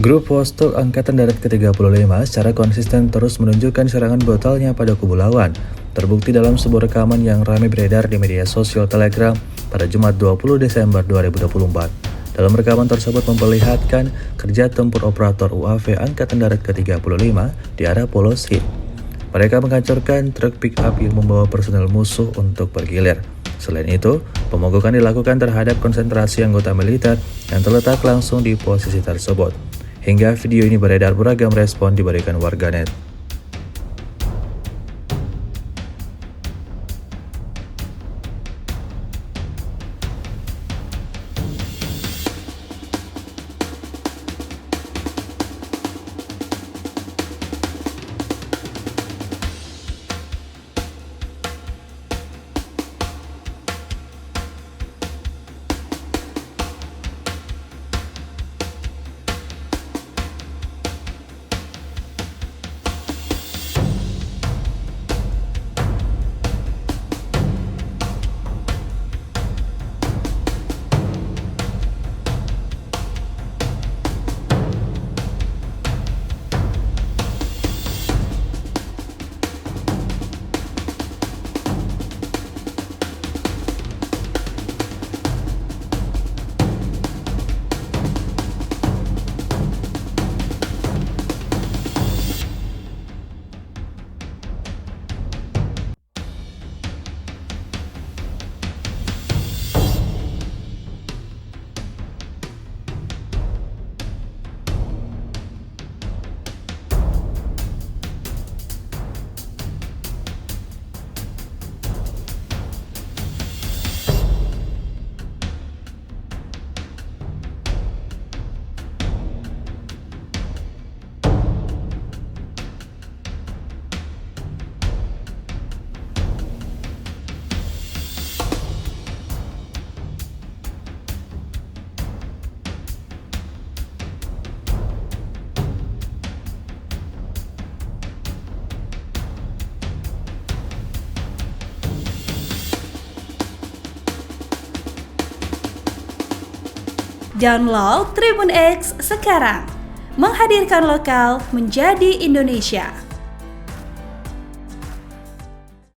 Grup Vostok Angkatan Darat ke-35 secara konsisten terus menunjukkan serangan brutalnya pada kubu lawan. Terbukti dalam sebuah rekaman yang ramai beredar di media sosial Telegram pada Jumat 20 Desember 2024. Dalam rekaman tersebut memperlihatkan kerja tempur operator UAV Angkatan Darat ke-35 di arah Poloskin. Mereka menghancurkan truk pick-up yang membawa personel musuh untuk bergilir. Selain itu, pemogokan dilakukan terhadap konsentrasi anggota militer yang terletak langsung di posisi tersebut. Hingga video ini beredar, beragam respon diberikan warganet. Download Tribun X sekarang, menghadirkan lokal menjadi Indonesia.